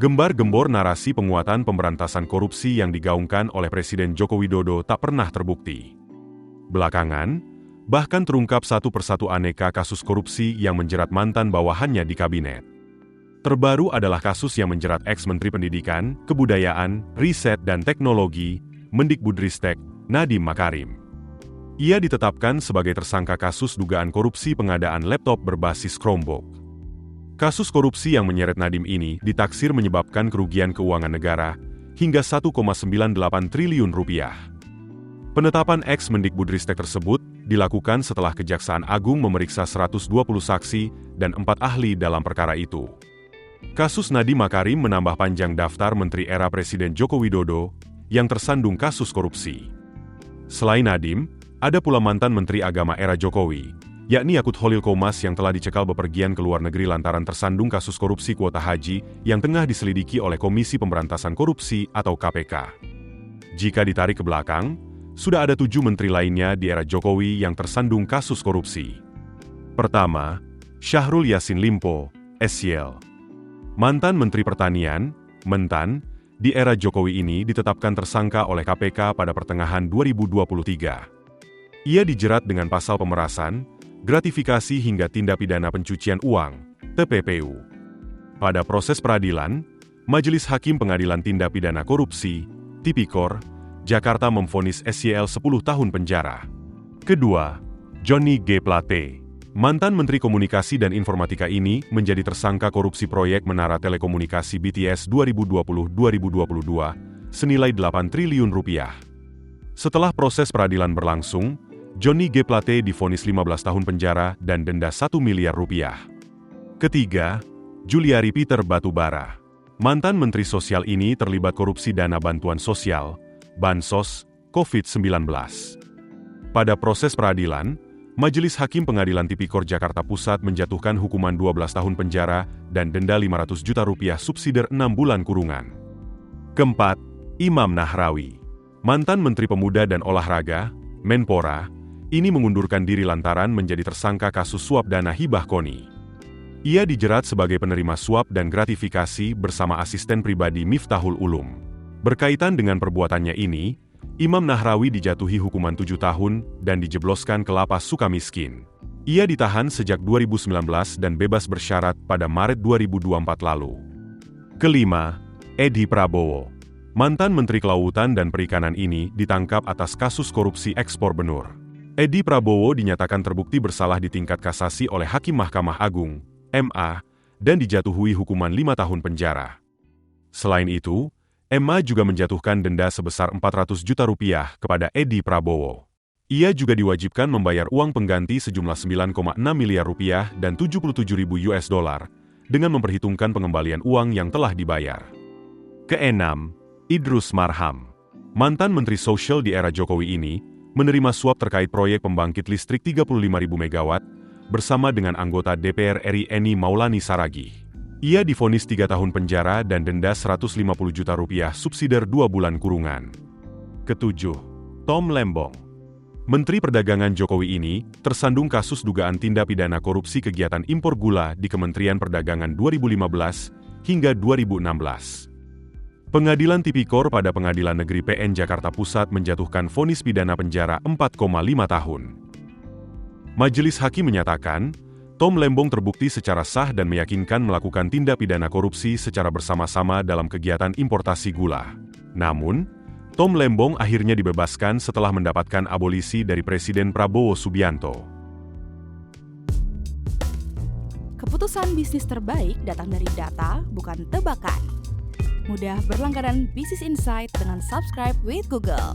Gembar-gembor narasi penguatan pemberantasan korupsi yang digaungkan oleh Presiden Joko Widodo tak pernah terbukti. Belakangan, bahkan terungkap satu persatu aneka kasus korupsi yang menjerat mantan bawahannya di kabinet. Terbaru adalah kasus yang menjerat ex-Menteri Pendidikan, Kebudayaan, Riset dan Teknologi, Mendikbudristek, Nadiem Makarim. Ia ditetapkan sebagai tersangka kasus dugaan korupsi pengadaan laptop berbasis Chromebook. Kasus korupsi yang menyeret Nadiem ini ditaksir menyebabkan kerugian keuangan negara hingga 1,98 triliun rupiah. Penetapan ex-Mendikbudristek tersebut dilakukan setelah Kejaksaan Agung memeriksa 120 saksi dan 4 ahli dalam perkara itu. Kasus Nadiem Makarim menambah panjang daftar menteri era Presiden Joko Widodo yang tersandung kasus korupsi. Selain Nadiem, ada pula mantan Menteri Agama era Jokowi, yakni Yakut Holil Qomas yang telah dicekal bepergian ke luar negeri lantaran tersandung kasus korupsi kuota haji yang tengah diselidiki oleh Komisi Pemberantasan Korupsi atau KPK. Jika ditarik ke belakang, sudah ada 7 menteri lainnya di era Jokowi yang tersandung kasus korupsi. Pertama, Syahrul Yassin Limpo, SYL. Mantan Menteri Pertanian, Mentan, di era Jokowi ini ditetapkan tersangka oleh KPK pada pertengahan 2023. Ia dijerat dengan pasal pemerasan, gratifikasi hingga tindak pidana pencucian uang, TPPU. Pada proses peradilan, Majelis Hakim Pengadilan Tindak Pidana Korupsi, Tipikor, Jakarta memvonis SYL 10 tahun penjara. Kedua, Johnny G. Plate. Mantan Menteri Komunikasi dan Informatika ini menjadi tersangka korupsi proyek Menara Telekomunikasi BTS 2020-2022 senilai 8 triliun rupiah. Setelah proses peradilan berlangsung, Johnny G. Plate divonis 15 tahun penjara dan denda 1 miliar rupiah. Ketiga, Juliari Peter Batubara. Mantan Menteri Sosial ini terlibat korupsi dana bantuan sosial, Bansos, COVID-19. Pada proses peradilan, Majelis Hakim Pengadilan Tipikor Jakarta Pusat menjatuhkan hukuman 12 tahun penjara dan denda 500 juta rupiah subsidiar 6 bulan kurungan. Keempat, Imam Nahrawi. Mantan Menteri Pemuda dan Olahraga, Menpora, ini mengundurkan diri lantaran menjadi tersangka kasus suap dana hibah KONI. Ia dijerat sebagai penerima suap dan gratifikasi bersama asisten pribadi Miftahul Ulum. Berkaitan dengan perbuatannya ini, Imam Nahrawi dijatuhi hukuman 7 tahun dan dijebloskan ke lapas Sukamiskin. Ia ditahan sejak 2019 dan bebas bersyarat pada Maret 2024 lalu. Kelima, Edi Prabowo. Mantan Menteri Kelautan dan Perikanan ini ditangkap atas kasus korupsi ekspor benur. Edi Prabowo dinyatakan terbukti bersalah di tingkat kasasi oleh Hakim Mahkamah Agung, MA, dan dijatuhi hukuman 5 tahun penjara. Selain itu, MA juga menjatuhkan denda sebesar 400 juta rupiah kepada Edi Prabowo. Ia juga diwajibkan membayar uang pengganti sejumlah 9,6 miliar rupiah dan 77.000 US dollar dengan memperhitungkan pengembalian uang yang telah dibayar. Keenam, Idrus Marham. Mantan Menteri Sosial di era Jokowi ini menerima suap terkait proyek pembangkit listrik 35.000 MW bersama dengan anggota DPR RI Eni Maulani Saragih. Ia divonis 3 tahun penjara dan denda 150 juta rupiah subsidiar 2 bulan kurungan. Ketujuh, Tom Lembong. Menteri Perdagangan Jokowi ini tersandung kasus dugaan tindak pidana korupsi kegiatan impor gula di Kementerian Perdagangan 2015 hingga 2016. Pengadilan Tipikor pada Pengadilan Negeri PN Jakarta Pusat menjatuhkan vonis pidana penjara 4,5 tahun. Majelis Hakim menyatakan, Tom Lembong terbukti secara sah dan meyakinkan melakukan tindak pidana korupsi secara bersama-sama dalam kegiatan importasi gula. Namun, Tom Lembong akhirnya dibebaskan setelah mendapatkan abolisi dari Presiden Prabowo Subianto. Keputusan bisnis terbaik datang dari data, bukan tebakan. Mudah berlangganan Business Insight dengan subscribe with Google.